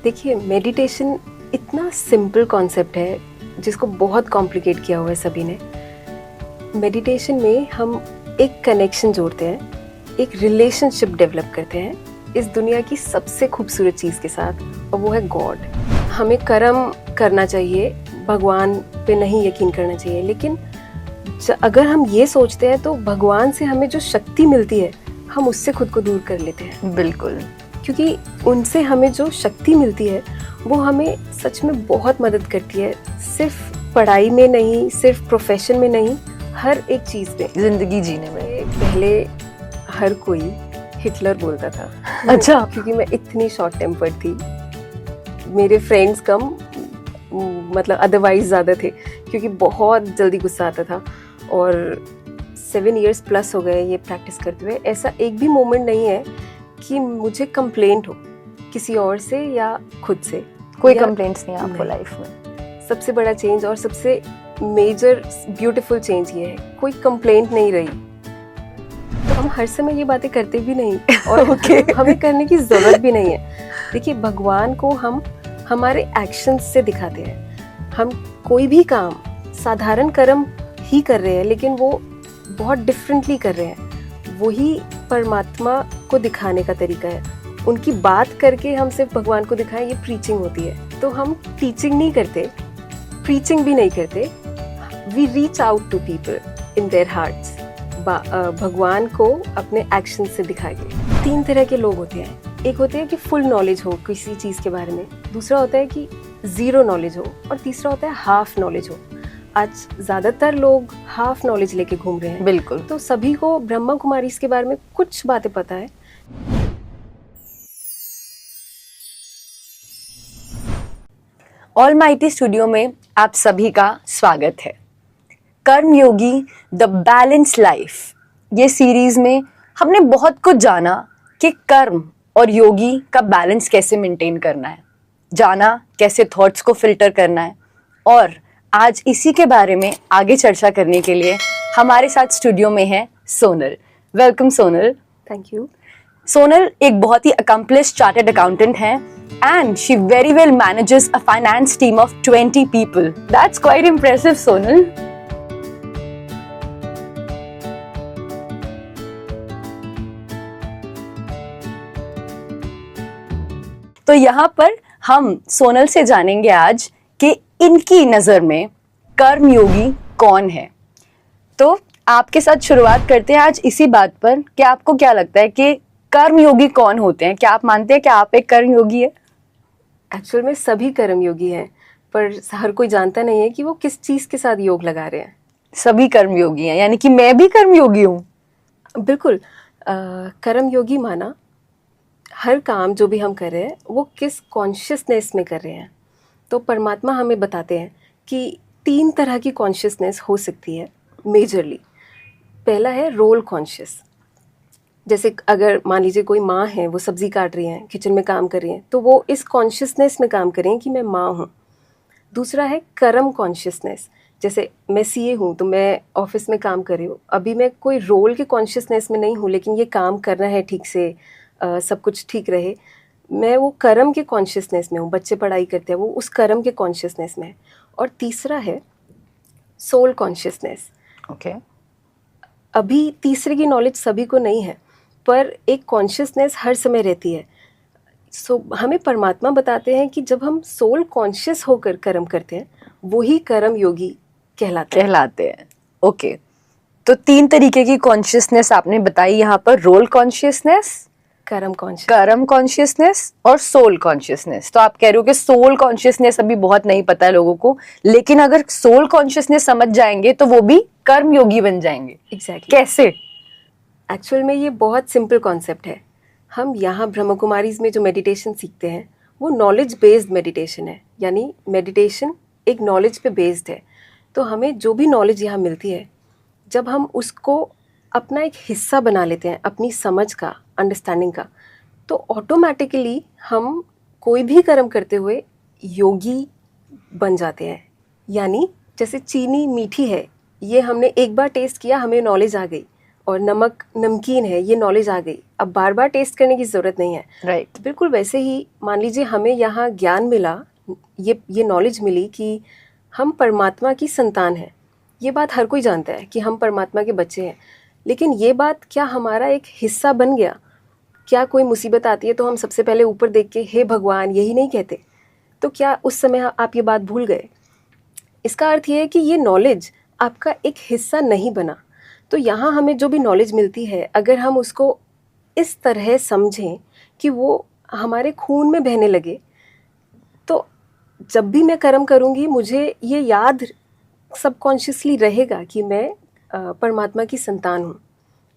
देखिए, मेडिटेशन इतना simple concept है जिसको बहुत कॉम्प्लिकेट किया हुआ है सभी ने। मेडिटेशन में हम एक कनेक्शन जोड़ते हैं, एक रिलेशनशिप डेवलप करते हैं इस दुनिया की सबसे खूबसूरत चीज़ के साथ, और वो है गॉड। हमें कर्म करना चाहिए, भगवान पे नहीं यकीन करना चाहिए। लेकिन अगर हम ये सोचते हैं तो भगवान से हमें जो शक्ति मिलती है हम उससे खुद को दूर कर लेते हैं। बिल्कुल, क्योंकि उनसे हमें जो शक्ति मिलती है वो हमें सच में बहुत मदद करती है, सिर्फ पढ़ाई में नहीं, सिर्फ प्रोफेशन में नहीं, हर एक चीज़ में, जिंदगी जीने में। पहले हर कोई हिटलर बोलता था। अच्छा। क्योंकि मैं इतनी शॉर्ट टेम्पर्ड थी, मेरे फ्रेंड्स कम, मतलब अदरवाइज ज़्यादा थे, क्योंकि बहुत जल्दी गुस्सा आता था। और 7 years प्लस हो गए ये प्रैक्टिस करते हुए, ऐसा एक भी मोमेंट नहीं है कि मुझे कंप्लेंट हो किसी और से या खुद से। कोई कंप्लेंट्स नहीं आपको लाइफ में? सबसे बड़ा चेंज और सबसे मेजर ब्यूटीफुल चेंज ये है, कोई कंप्लेंट नहीं रही। तो हम हर समय ये बातें करते भी नहीं और हमें करने की जरूरत भी नहीं है। देखिए, भगवान को हम हमारे एक्शंस से दिखाते हैं। हम कोई भी काम, साधारण कर्म ही कर रहे हैं, लेकिन वो बहुत डिफरेंटली कर रहे हैं। वही परमात्मा को दिखाने का तरीका है। उनकी बात करके हम सिर्फ भगवान को दिखाएं, ये प्रीचिंग होती है। तो हम टीचिंग नहीं करते, प्रीचिंग भी नहीं करते, we reach out to people in their hearts. भगवान को अपने एक्शन से दिखाएंगे। 3 तरह के लोग होते हैं। एक होते हैं कि फुल नॉलेज हो किसी चीज़ के बारे में, दूसरा होता है कि ज़ीरो नॉलेज हो, और तीसरा होता है हाफ नॉलेज हो। आज ज़्यादातर लोग हाफ नॉलेज लेके घूम रहे हैं। बिल्कुल। तो सभी को ब्रह्मा कुमारी के बारे में कुछ बातें पता है। ऑलमाइटी स्टूडियो में आप सभी का स्वागत है। कर्म योगी द बैलेंस लाइफ, ये सीरीज में हमने बहुत कुछ जाना कि कर्म और योगी का बैलेंस कैसे मेंटेन करना है, जाना कैसे थॉट्स को फिल्टर करना है, और आज इसी के बारे में आगे चर्चा करने के लिए हमारे साथ स्टूडियो में है Sonal. Welcome Sonal. Thank you. Sonal एक बहुत ही अकम्प्लिश्ड चार्टर्ड अकाउंटेंट है and she very well manages a finance team of 20 people. That's quite impressive, Sonal. तो यहाँ पर हम सोनल से जानेंगे आज कि इनकी नज़र में कर्म योगी कौन है। तो आपके साथ शुरुआत करते हैं आज इसी बात पर कि आपको क्या लगता है कि कर्म योगी कौन होते हैं? क्या आप मानते हैं कि आप एक कर्म योगी है? एक्चुअल में सभी कर्म योगी हैं, पर हर कोई जानता नहीं है कि वो किस चीज़ के साथ योग लगा रहे हैं। सभी कर्म योगी हैं, यानी कि मैं भी कर्म योगी हूँ? बिल्कुल। कर्म योगी माना हर काम जो भी हम कर रहे हैं वो किस कॉन्शियसनेस में कर रहे हैं। तो परमात्मा हमें बताते हैं कि 3 तरह की कॉन्शियसनेस हो सकती है मेजरली। पहला है रोल कॉन्शियस। जैसे अगर मान लीजिए कोई माँ है, वो सब्ज़ी काट रही हैं, किचन में काम कर रही हैं, तो वो इस कॉन्शियसनेस में काम करें कि मैं माँ हूँ। दूसरा है कर्म कॉन्शियसनेस। जैसे मैं सीए हूँ तो मैं ऑफिस में काम कर रही हूँ, अभी मैं कोई रोल के कॉन्शियसनेस में नहीं हूँ, लेकिन ये काम करना है ठीक से, सब कुछ ठीक रहे, मैं वो कर्म के कॉन्शियसनेस में हूँ। बच्चे पढ़ाई करते हैं, वो उस कर्म के कॉन्शियसनेस में है। और तीसरा है सोल कॉन्शियसनेस। ओके। अभी तीसरे की नॉलेज सभी को नहीं है, पर एक कॉन्शियसनेस हर समय रहती है। हमें परमात्मा बताते हैं कि जब हम सोल कॉन्शियस होकर कर्म करते हैं, वही कर्म योगी कहलाते हैं। ओके। तो 3 तरीके की कॉन्शियसनेस आपने बताई यहाँ पर, रोल कॉन्शियसनेस, कर्म कॉन्शियसनेस और सोल कॉन्शियसनेस। तो आप कह रहे हो कि सोल कॉन्शियसनेस अभी बहुत नहीं पता है लोगों को, लेकिन अगर सोल कॉन्शियसनेस समझ जाएंगे तो वो भी कर्म योगी बन जाएंगे। एग्जैक्टली। कैसे? एक्चुअल में ये बहुत सिंपल कॉन्सेप्ट है। हम यहाँ ब्रह्मा कुमारीज में जो मेडिटेशन सीखते हैं वो नॉलेज बेस्ड मेडिटेशन है, यानी मेडिटेशन एक नॉलेज पे बेस्ड है। तो हमें जो भी नॉलेज यहाँ मिलती है, जब हम उसको अपना एक हिस्सा बना लेते हैं, अपनी समझ का, अंडरस्टैंडिंग का, तो ऑटोमेटिकली हम कोई भी कर्म करते हुए योगी बन जाते हैं। यानी जैसे चीनी मीठी है, ये हमने एक बार टेस्ट किया, हमें नॉलेज आ गई, और नमक नमकीन है, ये नॉलेज आ गई, अब बार बार टेस्ट करने की ज़रूरत नहीं है। राइट। बिल्कुल वैसे ही मान लीजिए हमें यहाँ ज्ञान मिला, ये नॉलेज मिली कि हम परमात्मा की संतान हैं। ये बात हर कोई जानता है कि हम परमात्मा के बच्चे हैं, लेकिन ये बात क्या हमारा एक हिस्सा बन गया? क्या कोई मुसीबत आती है तो हम सबसे पहले ऊपर देख के हे भगवान यही नहीं कहते? तो क्या उस समय आप ये बात भूल गए? इसका अर्थ ये है कि ये नॉलेज आपका एक हिस्सा नहीं बना। तो यहाँ हमें जो भी नॉलेज मिलती है, अगर हम उसको इस तरह समझें कि वो हमारे खून में बहने लगे, तो जब भी मैं कर्म करूँगी मुझे ये याद सबकॉन्शियसली रहेगा कि मैं परमात्मा की संतान हूँ।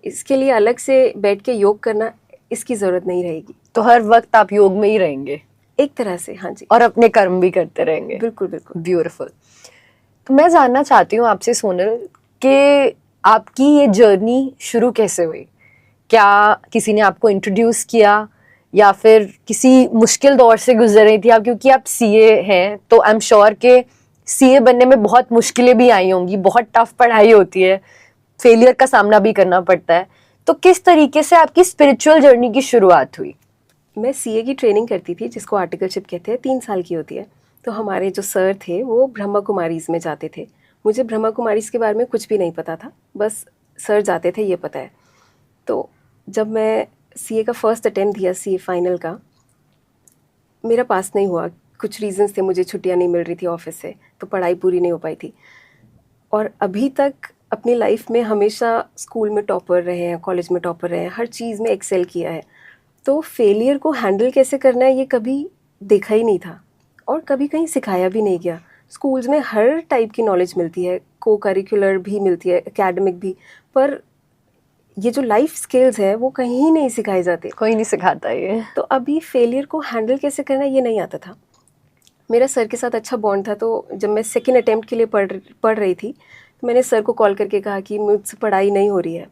इसके लिए अलग से बैठ के योग करना, इसकी ज़रूरत नहीं रहेगी। तो हर वक्त आप योग में ही रहेंगे एक तरह से, हाँ जी। और अपने कर्म भी करते रहेंगे। बिल्कुल बिल्कुल। ब्यूटीफुल। तो मैं जानना चाहती हूँ आपसे सोनल कि आपकी ये जर्नी शुरू कैसे हुई? क्या किसी ने आपको इंट्रोड्यूस किया या फिर किसी मुश्किल दौर से गुजर रही थी आप? क्योंकि आप सीए हैं तो आई एम श्योर के सीए बनने में बहुत मुश्किलें भी आई होंगी, बहुत टफ पढ़ाई होती है, फेलियर का सामना भी करना पड़ता है। तो किस तरीके से आपकी स्पिरिचुअल जर्नी की शुरुआत हुई? मैं सीए की ट्रेनिंग करती थी, जिसको आर्टिकलशिप कहते हैं, 3 साल की होती है। तो हमारे जो सर थे वो ब्रह्मा कुमारीज में जाते थे। मुझे ब्रह्मा कुमारीज के बारे में कुछ भी नहीं पता था, बस सर जाते थे ये पता है। तो जब मैं सीए का फर्स्ट अटेम्प्ट दिया, सीए फाइनल का, मेरा पास नहीं हुआ। कुछ रीजंस थे, मुझे छुट्टियां नहीं मिल रही थी ऑफिस से, तो पढ़ाई पूरी नहीं हो पाई थी। और अभी तक अपनी लाइफ में हमेशा स्कूल में टॉपर रहे हैं, कॉलेज में टॉपर रहे हैं, हर चीज़ में एक्सेल किया है। तो फेलियर को हैंडल कैसे करना है ये कभी देखा ही नहीं था और कभी कहीं सिखाया भी नहीं गया। स्कूल्स में हर टाइप की नॉलेज मिलती है, को करिकुलर भी मिलती है, एकेडमिक भी, पर ये जो लाइफ स्किल्स है वो कहीं नहीं सिखाए जाते, कोई नहीं सिखाता ये। तो अभी फेलियर को हैंडल कैसे करना ये नहीं आता था। मेरा सर के साथ अच्छा बॉन्ड था, तो जब मैं सेकेंड अटेम्प्ट के लिए पढ़ रही थी तो मैंने सर को कॉल करके कहा कि मुझसे पढ़ाई नहीं हो रही है,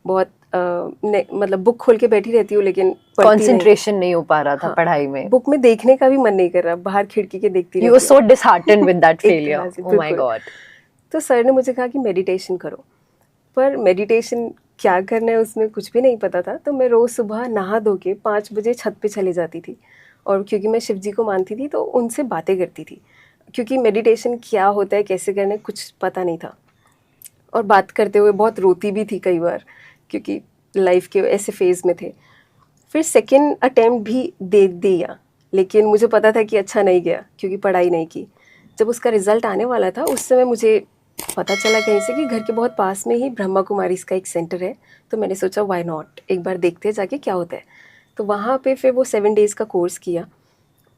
बहुत मतलब बुक खोल के बैठी रहती हूँ लेकिन कंसंट्रेशन नहीं हो पा रहा था। हाँ, पढ़ाई में बुक में देखने का भी मन नहीं कर रहा, बाहर खिड़की के देखती You were so disheartened with that failure. एक तरह से, Oh my बिल्कुल। God. तो सर ने मुझे कहा कि मेडिटेशन करो, पर मेडिटेशन क्या करना है उसमें कुछ भी नहीं पता था। तो मैं रोज़ सुबह नहा धो के 5 बजे छत पे चली जाती थी, और क्योंकि मैं शिव जी को मानती थी तो उनसे बातें करती थी, क्योंकि मेडिटेशन क्या होता है, कैसे करना है, कुछ पता नहीं था। और बात करते हुए बहुत रोती भी थी कई बार, क्योंकि लाइफ के ऐसे फेज़ में थे। फिर सेकेंड अटेम्प्ट भी दे दिया, लेकिन मुझे पता था कि अच्छा नहीं गया क्योंकि पढ़ाई नहीं की। जब उसका रिज़ल्ट आने वाला था उस समय मुझे पता चला कहीं से कि घर के बहुत पास में ही ब्रह्मा कुमारीज का एक सेंटर है। तो मैंने सोचा व्हाई नॉट, एक बार देखते हैं जाके क्या होता है। तो वहाँ पे फिर वो 7 डेज़ का कोर्स किया,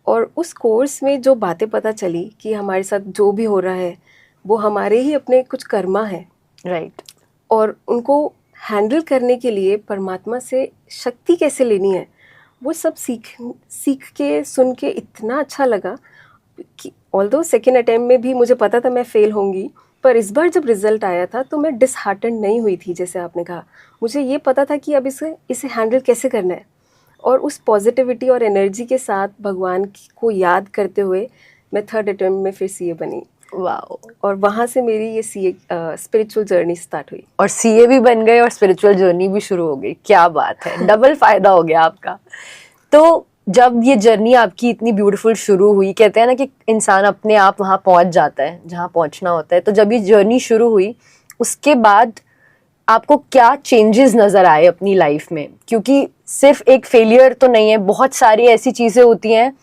और उस कोर्स में जो बातें पता चली कि हमारे साथ जो भी हो रहा है वो हमारे ही अपने कुछ कर्मा है, राइट। और उनको हैंडल करने के लिए परमात्मा से शक्ति कैसे लेनी है, वो सब सीख के सुन के इतना अच्छा लगा कि ऑल्दो सेकेंड अटेम्प्ट में भी मुझे पता था मैं फेल होंगी, पर इस बार जब रिज़ल्ट आया था तो मैं डिसहार्टेंड नहीं हुई थी। जैसे आपने कहा, मुझे ये पता था कि अब इसे हैंडल कैसे करना है, और उस पॉजिटिविटी और एनर्जी के साथ भगवान को याद करते हुए मैं थर्ड अटेम्प्ट में फिर सीए बनी। वाओ। और वहाँ से मेरी ये सीए स्पिरिचुअल जर्नी स्टार्ट हुई। और सीए भी बन गए और स्पिरिचुअल जर्नी भी शुरू हो गई। क्या बात है, डबल फायदा हो गया आपका। तो जब ये जर्नी आपकी इतनी ब्यूटीफुल शुरू हुई, कहते हैं ना कि इंसान अपने आप वहाँ पहुँच जाता है जहाँ पहुँचना होता है, तो जब ये जर्नी शुरू हुई उसके बाद आपको क्या चेंजेस नज़र आए अपनी लाइफ में? क्योंकि सिर्फ एक फेलियर तो नहीं है, बहुत सारी ऐसी चीज़ें होती हैं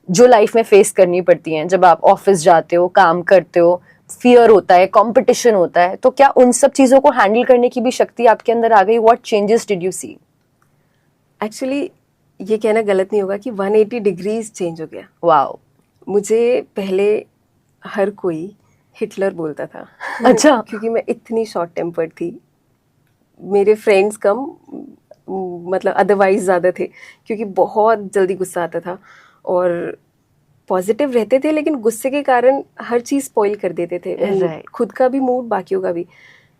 जो लाइफ में फेस करनी पड़ती हैं। जब आप ऑफिस जाते हो, काम करते हो, फियर होता है, कंपटीशन होता है, तो क्या उन सब चीज़ों को हैंडल करने की भी शक्ति आपके अंदर आ गई? What changes did you see? Actually ये कहना गलत नहीं होगा कि 180 डिग्रीज चेंज हो गया। वाओ। मुझे पहले हर कोई हिटलर बोलता था। अच्छा। क्योंकि मैं इतनी शॉर्ट टेम्पर्ड थी। मेरे फ्रेंड्स कम, मतलब अदरवाइज ज़्यादा थे, क्योंकि बहुत जल्दी गुस्सा आता था, और पॉजिटिव रहते थे लेकिन गुस्से के कारण हर चीज़ स्पॉइल कर देते थे, Right. खुद का भी मूड, बाकियों का भी।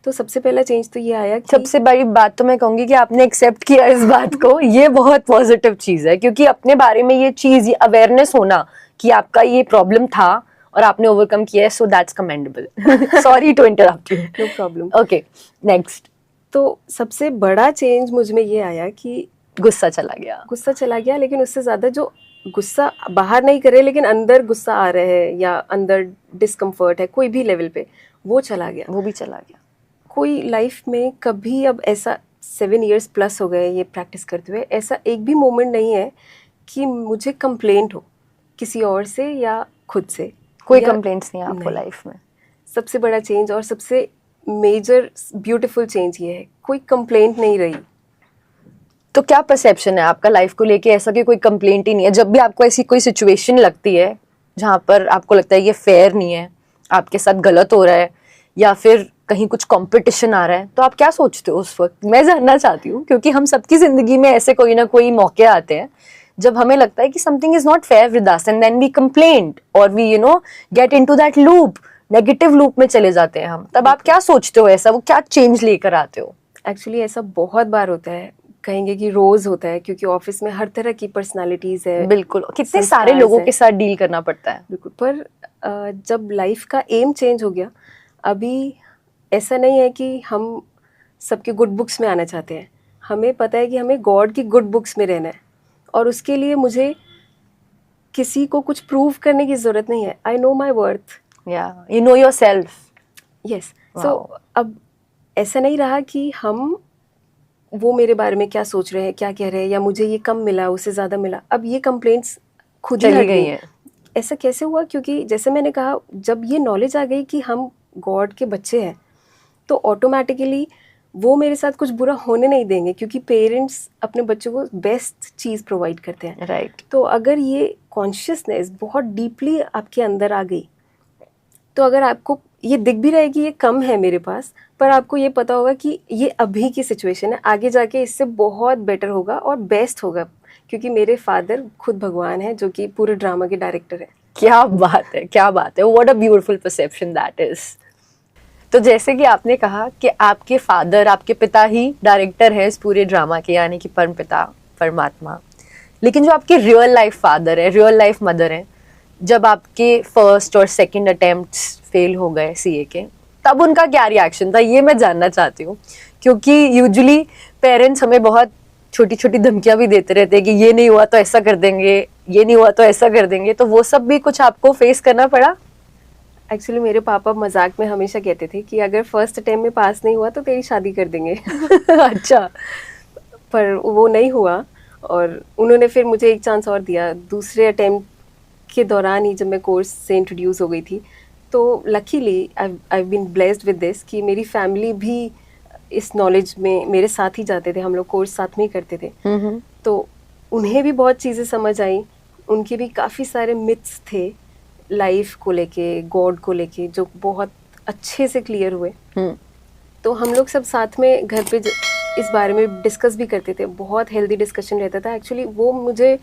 तो सबसे पहला चेंज तो ये आया कि सबसे बड़ी बात तो मैं कहूंगी कि आपने एक्सेप्ट किया इस बात को, ये बहुत पॉजिटिव चीज है, क्योंकि अपने बारे में ये चीज, ये अवेयरनेस होना कि आपका ये प्रॉब्लम था और आपने ओवरकम किया है, so that's commendable. Sorry to interrupt you. No problem. Okay, next. तो सबसे बड़ा चेंज मुझ में ये आया कि गुस्सा चला गया, लेकिन उससे ज़्यादा जो गुस्सा बाहर नहीं करे लेकिन अंदर गुस्सा आ रहा है या अंदर डिस्कम्फर्ट है कोई भी लेवल पे, वो भी चला गया। कोई लाइफ में कभी अब ऐसा 7 years प्लस हो गए ये प्रैक्टिस करते हुए, ऐसा एक भी मोमेंट नहीं है कि मुझे कंप्लेंट हो किसी और से या खुद से। कोई कंप्लेंट्स नहीं आपको लाइफ में? सबसे बड़ा चेंज और सबसे मेजर ब्यूटीफुल चेंज ये है, कोई कंप्लेंट नहीं रही। तो क्या परसेप्शन है आपका लाइफ को लेके, ऐसा कि कोई कंप्लेंट ही नहीं है? जब भी आपको ऐसी कोई सिचुएशन लगती है जहाँ पर आपको लगता है ये फेयर नहीं है, आपके साथ गलत हो रहा है, या फिर कहीं कुछ कंपटीशन आ रहा है, तो आप क्या सोचते हो उस वक्त? मैं जानना चाहती हूँ, क्योंकि हम सबकी जिंदगी में ऐसे कोई ना कोई मौके आते हैं जब हमें लगता है कि something is not fair with us, and then we complaint और we get into that loop, negative loop में चले जाते हैं हम। तब आप क्या सोचते हो, ऐसा वो क्या चेंज लेकर आते हो? एक्चुअली ऐसा बहुत बार होता है, कहेंगे कि रोज होता है, क्योंकि ऑफिस में हर तरह की पर्सनालिटीज है। बिल्कुल, कितने सारे लोगों के साथ डील करना पड़ता है। बिल्कुल, पर जब लाइफ का एम चेंज हो गया, अभी ऐसा नहीं है कि हम सबके गुड बुक्स में आना चाहते हैं, हमें पता है कि हमें गॉड की गुड बुक्स में रहना है, और उसके लिए मुझे किसी को कुछ प्रूव करने की जरूरत नहीं है। I know my worth, you know your self. Yes, so अब ऐसा नहीं रहा कि हम वो मेरे बारे में क्या सोच रहे हैं, क्या कह रहे हैं, या मुझे ये कम मिला उससे ज़्यादा मिला। अब ये कंप्लेंट्स खुद ही हट गई हैं। ऐसा कैसे हुआ? क्योंकि जैसे मैंने कहा, जब ये नॉलेज आ गई कि हम गॉड के बच्चे हैं, तो ऑटोमेटिकली वो मेरे साथ कुछ बुरा होने नहीं देंगे, क्योंकि पेरेंट्स अपने बच्चों को बेस्ट चीज़ प्रोवाइड करते हैं। राइट। तो अगर ये कॉन्शियसनेस बहुत डीपली आपके अंदर आ गई, तो अगर आपको ये दिख भी रहे कि ये कम है मेरे पास, पर आपको ये पता होगा कि ये अभी की सिचुएशन है, आगे जाके इससे बहुत बेटर होगा और बेस्ट होगा, क्योंकि मेरे फादर खुद भगवान है, जो कि पूरे ड्रामा के डायरेक्टर है। क्या बात है, क्या बात है, what a beautiful perception that is. तो जैसे कि आपने कहा कि आपके फादर, आपके पिता ही डायरेक्टर है इस पूरे ड्रामा के, यानी कि परम पिता परमात्मा, लेकिन जो आपके रियल लाइफ फादर है, रियल लाइफ मदर है, जब आपके फर्स्ट और सेकंड अटेम्प्ट्स फेल हो गए सीए के, तब उनका क्या रिएक्शन था, ये मैं जानना चाहती हूँ। क्योंकि यूजुअली पेरेंट्स हमें बहुत छोटी छोटी धमकियां भी देते रहते हैं कि ये नहीं हुआ तो ऐसा कर देंगे, ये नहीं हुआ तो ऐसा कर देंगे, तो वो सब भी कुछ आपको फेस करना पड़ा? एक्चुअली मेरे पापा मजाक में हमेशा कहते थे कि अगर फर्स्ट अटेम्प्ट में पास नहीं हुआ तो तेरी शादी कर देंगे। अच्छा। पर वो नहीं हुआ, और उन्होंने फिर मुझे एक चांस और दिया दूसरे अटेम्प्ट के दौरान ही, जब मैं कोर्स से इंट्रोड्यूस हो गई थी। तो luckily I been blessed with this कि मेरी फैमिली भी इस नॉलेज में मेरे साथ ही जाते थे, हम लोग कोर्स साथ में ही करते थे। तो उन्हें भी बहुत चीज़ें समझ आई, उनके भी काफ़ी सारे मिथ्स थे लाइफ को लेके, गॉड को लेके, जो बहुत अच्छे से क्लियर हुए। तो हम लोग सब साथ में घर पे इस बारे में डिस्कस भी करते थे, बहुत हेल्दी डिस्कशन रहता था। एक्चुअली वो मुझे,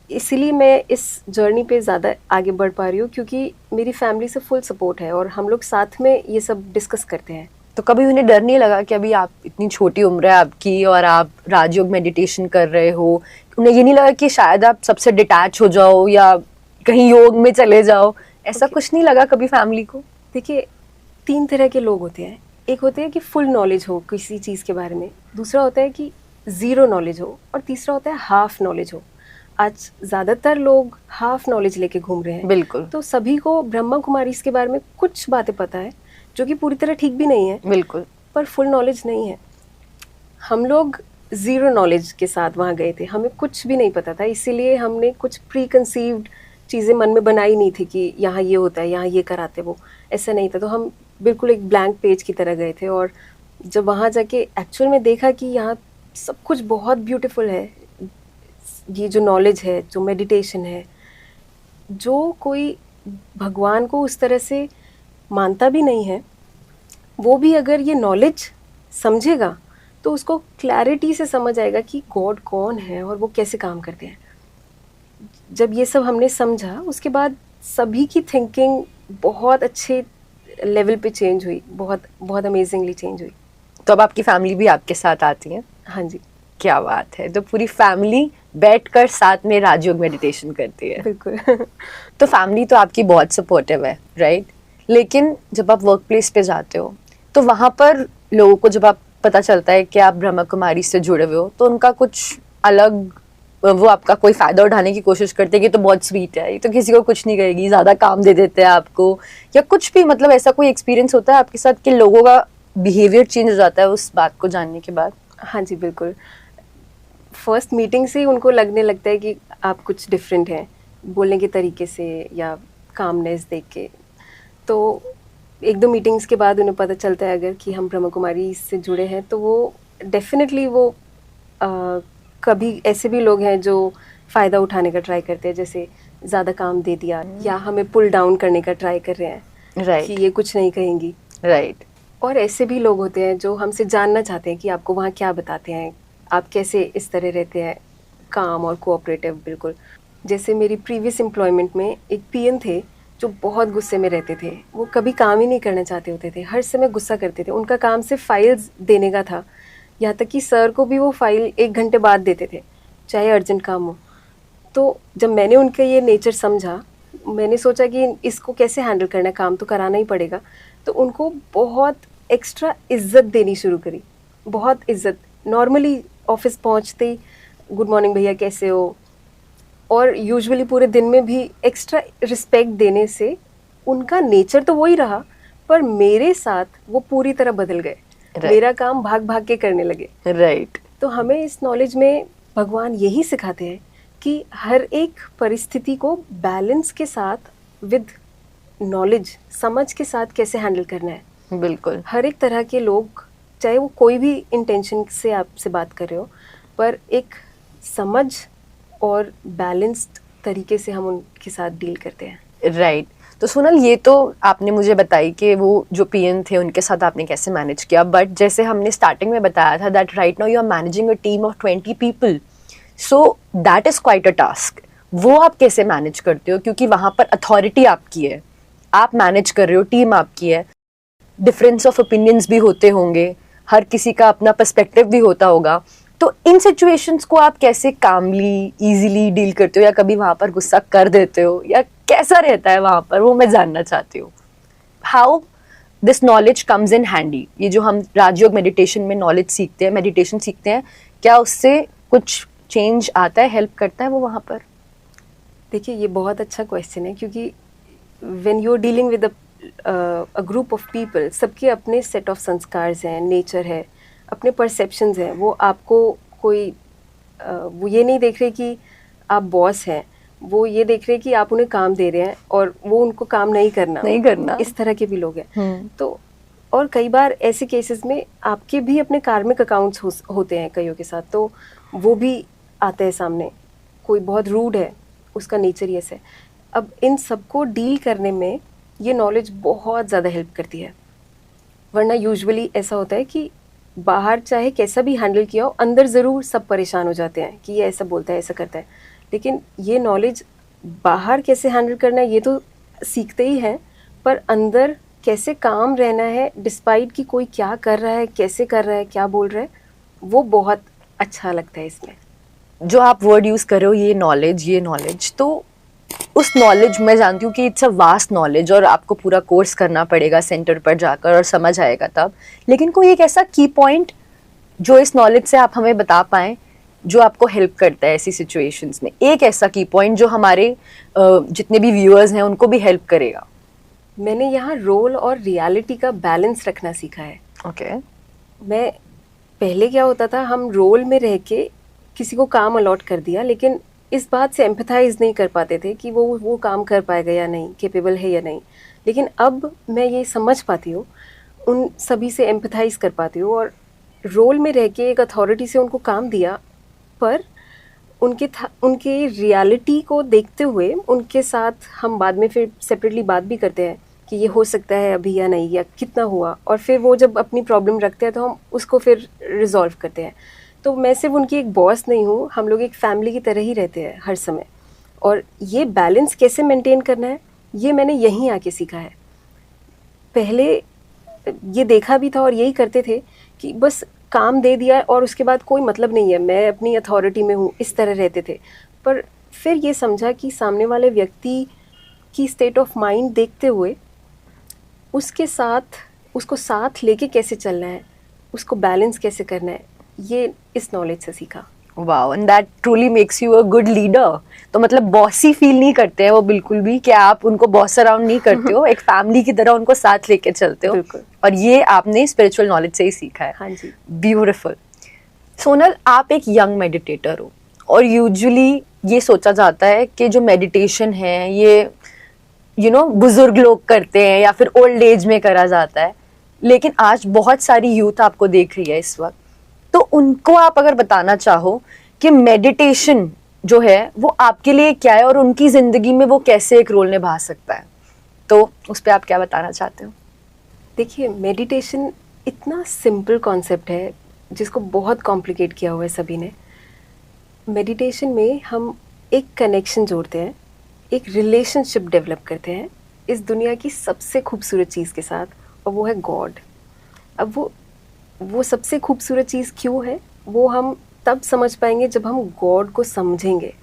इसीलिए मैं इस जर्नी पे ज़्यादा आगे बढ़ पा रही हूँ, क्योंकि मेरी फैमिली से फुल सपोर्ट है और हम लोग साथ में ये सब डिस्कस करते हैं। तो कभी उन्हें डर नहीं लगा कि अभी आप, इतनी छोटी उम्र है आपकी और आप राजयोग मेडिटेशन कर रहे हो, उन्हें ये नहीं लगा कि शायद आप सबसे डिटैच हो जाओ या कहीं योग में चले जाओ? ऐसा कुछ नहीं लगा कभी फैमिली को? देखिए, 3 तरह के लोग होते हैं। एक होते हैं कि फुल नॉलेज हो किसी चीज़ के बारे में, दूसरा होता है कि ज़ीरो नॉलेज हो, और तीसरा होता है हाफ नॉलेज हो। आज ज़्यादातर लोग हाफ नॉलेज लेके घूम रहे हैं। बिल्कुल। तो सभी को ब्रह्मा कुमारी के बारे में कुछ बातें पता है, जो कि पूरी तरह ठीक भी नहीं है। बिल्कुल। पर फुल नॉलेज नहीं है। हम लोग ज़ीरो नॉलेज के साथ वहाँ गए थे, हमें कुछ भी नहीं पता था, इसीलिए हमने कुछ प्री कंसीव्ड चीज़ें मन में बनाई नहीं थी कि यहाँ ये होता है, यहाँ ये कराते, वो ऐसा नहीं था। तो हम बिल्कुल एक ब्लैंक पेज की तरह गए थे, और जब वहाँ जाके एक्चुअल में देखा कि यहाँ सब कुछ बहुत ब्यूटीफुल है, ये जो नॉलेज है, जो मेडिटेशन है, जो कोई भगवान को उस तरह से मानता भी नहीं है, वो भी अगर ये नॉलेज समझेगा तो उसको क्लैरिटी से समझ आएगा कि गॉड कौन है और वो कैसे काम करते हैं। जब ये सब हमने समझा, उसके बाद सभी की थिंकिंग बहुत अच्छे लेवल पे चेंज हुई, बहुत बहुत अमेजिंगली चेंज हुई। तो अब आपकी फैमिली भी आपके साथ आती है? हाँ जी। क्या बात है, तो पूरी फैमिली बैठकर साथ में राजयोग मेडिटेशन करती है? बिल्कुल। तो फैमिली तो आपकी बहुत सपोर्टिव है, राइट? लेकिन जब आप वर्क प्लेस पे जाते हो तो वहाँ पर लोगों को जब आप पता चलता है कि आप ब्रह्मा कुमारी से जुड़े हुए हो, तो उनका कुछ अलग, वो आपका कोई फायदा उठाने की कोशिश करते हैं कि तो बहुत स्वीट है, ये तो किसी को कुछ नहीं कहेगी, ज्यादा काम दे देते हैं आपको, या कुछ भी, मतलब ऐसा कोई एक्सपीरियंस होता है आपके साथ कि लोगों का बिहेवियर चेंज हो जाता है उस बात को जानने के बाद? हाँ जी बिल्कुल, फर्स्ट मीटिंग से ही उनको लगने लगता है कि आप कुछ डिफरेंट हैं, बोलने के तरीके से या कामनेस देख के। तो एक दो मीटिंग्स के बाद उन्हें पता चलता है अगर कि हम ब्रह्मा कुमारी से जुड़े हैं, तो वो डेफिनेटली वो कभी ऐसे भी लोग हैं जो फ़ायदा उठाने का ट्राई करते हैं, जैसे ज़्यादा काम दे दिया या हमें पुल डाउन करने का ट्राई कर रहे हैं राइट, कि ये कुछ नहीं कहेंगी। राइट। और ऐसे भी लोग होते हैं जो हमसे जानना चाहते हैं कि आपको वहाँ क्या बताते हैं, आप कैसे इस तरह रहते हैं, काम और कोऑपरेटिव बिल्कुल। जैसे मेरी प्रीवियस एम्प्लॉयमेंट में एक पीएन थे जो बहुत गुस्से में रहते थे, वो कभी काम ही नहीं करना चाहते होते थे, हर समय गुस्सा करते थे, उनका काम सिर्फ फाइल्स देने का था, यहाँ तक कि सर को भी वो फाइल 1 घंटे बाद देते थे, चाहे अर्जेंट काम हो। तो जब मैंने उनका ये नेचर समझा, मैंने सोचा कि इसको कैसे हैंडल करना है, काम तो कराना ही पड़ेगा, तो उनको बहुत एक्स्ट्रा इज्जत देनी शुरू करी, बहुत इज्जत। नॉर्मली ऑफिस पहुँचते ही गुड मॉर्निंग भैया कैसे हो, और यूजुअली पूरे दिन में भी एक्स्ट्रा रिस्पेक्ट देने से उनका नेचर तो वही रहा, पर मेरे साथ वो पूरी तरह बदल गए। मेरा काम भाग भाग के करने लगे। राइट। तो हमें इस नॉलेज में भगवान यही सिखाते हैं कि हर एक परिस्थिति को बैलेंस के साथ, विद नॉलेज, समझ के साथ कैसे हैंडल करना है। बिल्कुल। हर एक तरह के लोग, चाहे वो कोई भी इंटेंशन से आपसे बात कर रहे हो, पर एक समझ और बैलेंस्ड तरीके से हम उनके साथ डील करते हैं। राइट। तो सोनल, ये तो आपने मुझे बताई कि वो जो पीएन थे उनके साथ आपने कैसे मैनेज किया, बट जैसे हमने स्टार्टिंग में बताया था that right now you are managing a team of 20 people, so that is quite a task. वो आप कैसे मैनेज करते हो, क्योंकि वहाँ पर अथॉरिटी आपकी है, आप मैनेज कर रहे हो, टीम आपकी है, डिफरेंस ऑफ ओपिनियंस भी होते होंगे, हर किसी का अपना पर्सपेक्टिव भी होता होगा, तो इन सिचुएशंस को आप कैसे कामली इजीली डील करते हो, या कभी वहाँ पर गुस्सा कर देते हो, या कैसा रहता है वहाँ पर, वो मैं जानना चाहती हूँ। How this knowledge comes in handy, ये जो हम राजयोग मेडिटेशन में नॉलेज सीखते हैं, मेडिटेशन सीखते हैं, क्या उससे कुछ चेंज आता है, हेल्प करता है वो वहाँ पर? देखिए, ये बहुत अच्छा क्वेश्चन है, क्योंकि when you are dealing with a group of people, सबके अपने सेट ऑफ संस्कार हैं, नेचर है, अपने परसेप्शंस हैं। वो आपको कोई वो ये नहीं देख रहे कि आप बॉस हैं, वो ये देख रहे हैं कि आप उन्हें काम दे रहे हैं और वो उनको काम नहीं करना। इस तरह के भी लोग हैं। तो और कई बार ऐसे केसेस में आपके भी अपने कार्मिक अकाउंट्स होते हैं कईयों के साथ, तो वो भी आते हैं सामने। कोई बहुत रूड है, उसका नेचर ही ऐसा है। अब इन सबको डील करने में ये नॉलेज बहुत ज़्यादा हेल्प करती है, वरना यूजुअली ऐसा होता है कि बाहर चाहे कैसा भी हैंडल किया हो, अंदर ज़रूर सब परेशान हो जाते हैं कि ये ऐसा बोलता है, ऐसा करता है। लेकिन ये नॉलेज बाहर कैसे हैंडल करना है ये तो सीखते ही हैं, पर अंदर कैसे काम रहना है, डिस्पाइट कि कोई क्या कर रहा है, कैसे कर रहा है, क्या बोल रहा है, वो बहुत अच्छा लगता है इसमें। जो आप वर्ड यूज़ कर रहे हो, ये नॉलेज, तो उस नॉलेज मैं जानती हूँ कि इट्स अ वास्ट नॉलेज और आपको पूरा कोर्स करना पड़ेगा सेंटर पर जाकर और समझ आएगा तब, लेकिन कोई एक ऐसा की पॉइंट जो इस नॉलेज से आप हमें बता पाएं जो आपको हेल्प करता है ऐसी सिचुएशंस में, एक ऐसा की पॉइंट जो हमारे जितने भी व्यूअर्स हैं उनको भी हेल्प करेगा? मैंने यहाँ रोल और रियलिटी का बैलेंस रखना सीखा है। ओके। मैं पहले क्या होता था, हम रोल में रह के किसी को काम अलॉट कर दिया, लेकिन इस बात से एम्पथाइज नहीं कर पाते थे कि वो काम कर पाएगा या नहीं, कैपेबल है या नहीं। लेकिन अब मैं ये समझ पाती हूँ, उन सभी से एम्पथाइज कर पाती हूँ, और रोल में रह के एक अथॉरिटी से उनको काम दिया, पर उनके रियलिटी को देखते हुए उनके साथ हम बाद में फिर सेपरेटली बात भी करते हैं कि ये हो सकता है अभी या नहीं, या कितना हुआ, और फिर वो जब अपनी प्रॉब्लम रखते हैं तो हम उसको फिर रिजॉल्व करते हैं। तो मैं सिर्फ उनकी एक बॉस नहीं हूँ, हम लोग एक फैमिली की तरह ही रहते हैं हर समय। और ये बैलेंस कैसे मेंटेन करना है, ये मैंने यहीं आके सीखा है। पहले ये देखा भी था और यही करते थे कि बस काम दे दिया और उसके बाद कोई मतलब नहीं है, मैं अपनी अथॉरिटी में हूँ, इस तरह रहते थे। पर फिर ये समझा कि सामने वाले व्यक्ति की स्टेट ऑफ माइंड देखते हुए उसके साथ, उसको साथ लेके कैसे चलना है, उसको बैलेंस कैसे करना है, ये इस नॉलेज से सीखा। Wow, and that truly makes you a good leader. तो मतलब बॉसी फील नहीं करते हैं वो बिल्कुल भी, कि आप उनको बॉस अराउंड नहीं करते हो, एक फैमिली की तरह उनको साथ लेके चलते हो। बिल्कुल। और ये आपने स्पिरिचुअल नॉलेज से ही सीखा है। हाँ जी। ब्यूटिफुल। सोनल, आप एक यंग मेडिटेटर हो और यूजुअली ये सोचा जाता है कि जो मेडिटेशन है ये बुजुर्ग लोग करते हैं या फिर ओल्ड एज में करा जाता है, लेकिन आज बहुत सारी यूथ आपको देख रही है इस वक्त, तो उनको आप अगर बताना चाहो कि मेडिटेशन जो है वो आपके लिए क्या है और उनकी जिंदगी में वो कैसे एक रोल निभा सकता है, तो उस पर आप क्या बताना चाहते हो? देखिए, मेडिटेशन इतना सिंपल कॉन्सेप्ट है जिसको बहुत कॉम्प्लिकेट किया हुआ है सभी ने। मेडिटेशन में हम एक कनेक्शन जोड़ते हैं, एक रिलेशनशिप डेवलप करते हैं इस दुनिया की सबसे खूबसूरत चीज़ के साथ, और वो है गॉड। अब वो सबसे खूबसूरत चीज़ क्यों है, वो हम तब समझ पाएंगे जब हम गॉड को समझेंगे।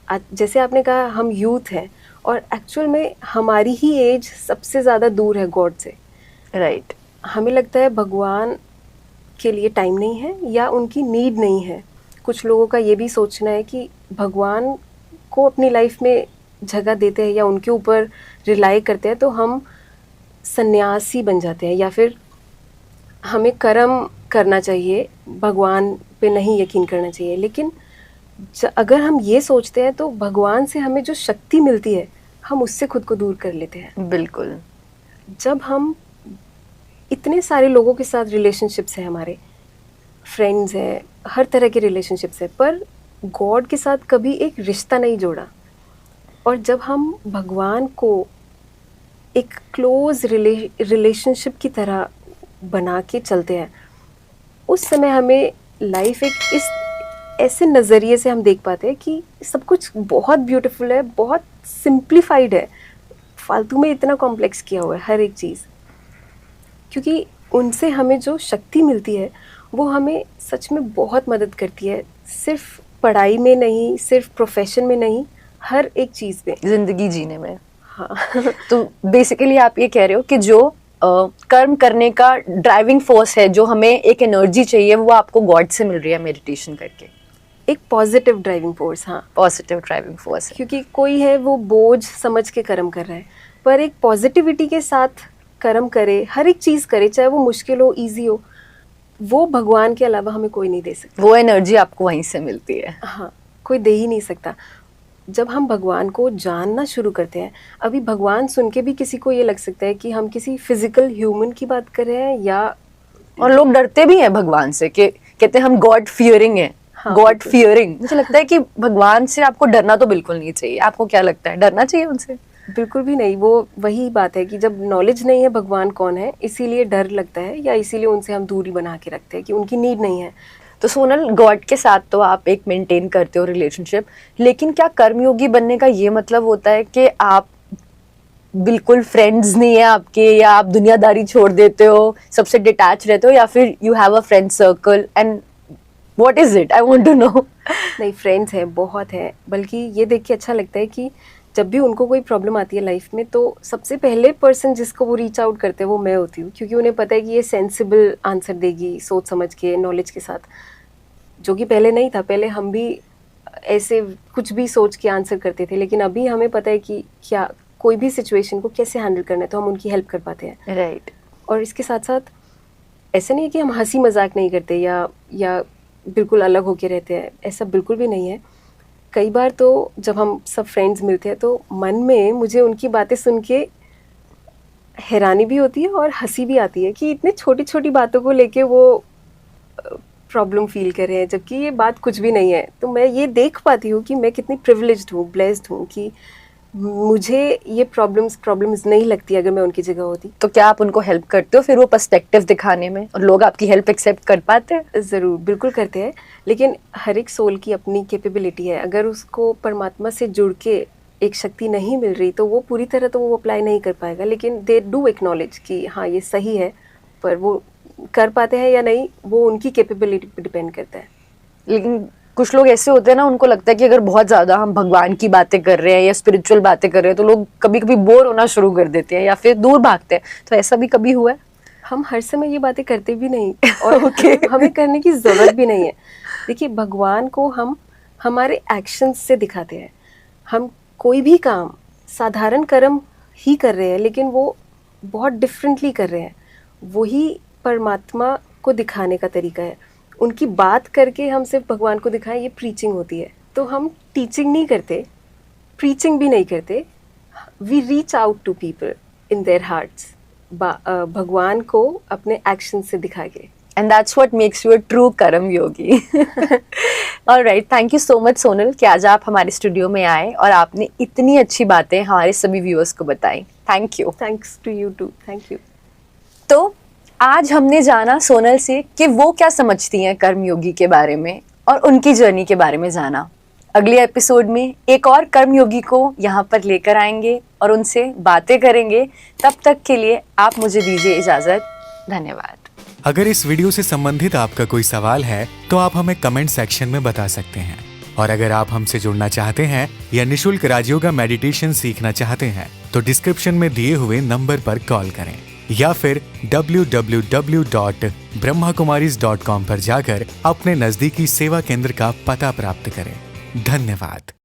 जैसे आपने कहा, हम यूथ हैं और एक्चुअल में हमारी ही एज सबसे ज़्यादा दूर है गॉड से। राइट। हमें लगता है भगवान के लिए टाइम नहीं है या उनकी नीड नहीं है। कुछ लोगों का ये भी सोचना है कि भगवान को अपनी लाइफ में जगह देते हैं या उनके ऊपर रिलाई करते हैं तो हम सन्यासी बन जाते हैं, या फिर हमें कर्म करना चाहिए, भगवान पे नहीं यकीन करना चाहिए। लेकिन अगर हम ये सोचते हैं तो भगवान से हमें जो शक्ति मिलती है हम उससे खुद को दूर कर लेते हैं। बिल्कुल। जब हम इतने सारे लोगों के साथ रिलेशनशिप्स हैं, हमारे फ्रेंड्स हैं, हर तरह के रिलेशनशिप्स हैं, पर गॉड के साथ कभी एक रिश्ता नहीं जोड़ा, और जब हम भगवान को एक क्लोज रिलेशनशिप की तरह बना के चलते हैं, उस समय हमें लाइफ एक इस ऐसे नज़रिए से हम देख पाते हैं कि सब कुछ बहुत ब्यूटीफुल है, बहुत सिंप्लीफाइड है, फालतू में इतना कॉम्प्लेक्स किया हुआ है हर एक चीज़। क्योंकि उनसे हमें जो शक्ति मिलती है वो हमें सच में बहुत मदद करती है, सिर्फ पढ़ाई में नहीं, सिर्फ प्रोफेशन में नहीं, हर एक चीज़ में, जिंदगी जीने में। हाँ। तो बेसिकली आप ये कह रहे हो कि जो कर्म करने का ड्राइविंग फोर्स है, जो हमें एक एनर्जी चाहिए, वो आपको गॉड से मिल रही है मेडिटेशन करके। एक पॉजिटिव ड्राइविंग फोर्स। हाँ, पॉजिटिव ड्राइविंग फोर्स है। क्योंकि कोई है वो बोझ समझ के कर्म कर रहा है, पर एक पॉजिटिविटी के साथ कर्म करे, हर एक चीज़ करे, चाहे वो मुश्किल हो, इजी हो, वो भगवान के अलावा हमें कोई नहीं दे सकता। वो एनर्जी आपको वहीं से मिलती है। हाँ, कोई दे ही नहीं सकता। जब हम भगवान को जानना शुरू करते हैं, अभी भगवान सुन के भी किसी को ये लग सकता है कि हम किसी फिजिकल ह्यूमन की बात कर रहे हैं, या और लोग डरते भी हैं भगवान से, कि कहते हैं हम गॉड फियरिंग है। हाँ, गॉड फियरिंग, मुझे लगता है कि भगवान से आपको डरना तो बिल्कुल नहीं चाहिए। आपको क्या लगता है, डरना चाहिए उनसे? बिल्कुल भी नहीं। वो वही बात है कि जब नॉलेज नहीं है भगवान कौन है, इसीलिए डर लगता है, या इसीलिए उनसे हम दूरी बना के रखते हैं कि उनकी नीड नहीं है। तो सोनल, गॉड के साथ तो आप एक मेंटेन करते हो रिलेशनशिप, लेकिन क्या कर्मयोगी बनने का ये मतलब होता है कि आप बिल्कुल फ्रेंड्स नहीं है आपके, या आप दुनियादारी छोड़ देते हो, सबसे डिटैच रहते हो, या फिर you have a friend circle, and what is it? I want to know. नहीं, फ्रेंड्स हैं, बहुत हैं। बल्कि ये देख के अच्छा लगता है कि जब भी उनको कोई प्रॉब्लम आती है लाइफ में, तो सबसे पहले पर्सन जिसको वो रीच आउट करते हैं वो मैं होती हूँ, क्योंकि उन्हें पता है कि ये सेंसिबल आंसर देगी, सोच समझ के, नॉलेज के साथ, जो कि पहले नहीं था। पहले हम भी ऐसे कुछ भी सोच के आंसर करते थे, लेकिन अभी हमें पता है कि क्या कोई भी सिचुएशन को कैसे हैंडल करना है, तो हम उनकी हेल्प कर पाते हैं। राइट। और इसके साथ साथ ऐसा नहीं है कि हम हंसी मजाक नहीं करते या बिल्कुल अलग होके रहते हैं, ऐसा बिल्कुल भी नहीं है। कई बार तो जब हम सब फ्रेंड्स मिलते हैं तो मन में मुझे उनकी बातें सुन के हैरानी भी होती है और हंसी भी आती है कि इतने छोटी छोटी बातों को लेके वो प्रॉब्लम फील कर रहे हैं, जबकि ये बात कुछ भी नहीं है। तो मैं ये देख पाती हूँ कि मैं कितनी प्रिविलेज्ड हूँ, ब्लेस्ड हूँ कि मुझे ये प्रॉब्लम्स नहीं लगती अगर मैं उनकी जगह होती। तो क्या आप उनको हेल्प करते हो फिर वो पर्सपेक्टिव दिखाने में, और लोग आपकी हेल्प एक्सेप्ट कर पाते हैं? ज़रूर, बिल्कुल करते हैं, लेकिन हर एक सोल की अपनी कैपेबिलिटी है। अगर उसको परमात्मा से जुड़ के एक शक्ति नहीं मिल रही तो वो पूरी तरह तो वो अप्लाई नहीं कर पाएगा, लेकिन दे डू एक्नॉलेज कि हाँ ये सही है, पर वो कर पाते हैं या नहीं वो उनकी कैपेबिलिटी पे डिपेंड करता है। लेकिन कुछ लोग ऐसे होते हैं ना, उनको लगता है कि अगर बहुत ज्यादा हम भगवान की बातें कर रहे हैं या स्पिरिचुअल बातें कर रहे हैं तो लोग कभी कभी बोर होना शुरू कर देते हैं या फिर दूर भागते हैं। तो ऐसा भी कभी हुआ है? हम हर समय ये बातें करते भी नहीं और हमें करने की ज़रूरत भी नहीं है। देखिए, भगवान को हम हमारे एक्शंस से दिखाते हैं। हम कोई भी काम साधारण कर्म ही कर रहे हैं, लेकिन वो बहुत डिफरेंटली कर रहे हैं। वही परमात्मा को दिखाने का तरीका है। उनकी बात करके हम सिर्फ भगवान को दिखाएं, ये प्रीचिंग होती है। तो हम टीचिंग नहीं करते, प्रीचिंग भी नहीं करते, we reach out to people in their hearts, भगवान को अपने एक्शन से दिखा के। And that's what makes you a true कर्म योगी। All right, thank you so much Sonal कि आज आप हमारे स्टूडियो में आए और आपने इतनी अच्छी बातें हमारे सभी व्यूअर्स को बताई। Thank you. Thanks to you too, thank you. तो आज हमने जाना सोनल से कि वो क्या समझती हैं कर्म योगी के बारे में और उनकी जर्नी के बारे में जाना। अगले एपिसोड में एक और कर्म योगी को यहाँ पर लेकर आएंगे और उनसे बातें करेंगे। तब तक के लिए आप मुझे दीजिए इजाजत। धन्यवाद। अगर इस वीडियो से संबंधित आपका कोई सवाल है तो आप हमें कमेंट सेक्शन में बता सकते हैं। और अगर आप हमसे जुड़ना चाहते हैं या निशुल्क राजयोगा मेडिटेशन सीखना चाहते हैं तो डिस्क्रिप्शन में दिए हुए नंबर पर कॉल करें या फिर www.brahmakumaris.com पर जाकर अपने नजदीकी सेवा केंद्र का पता प्राप्त करें। धन्यवाद।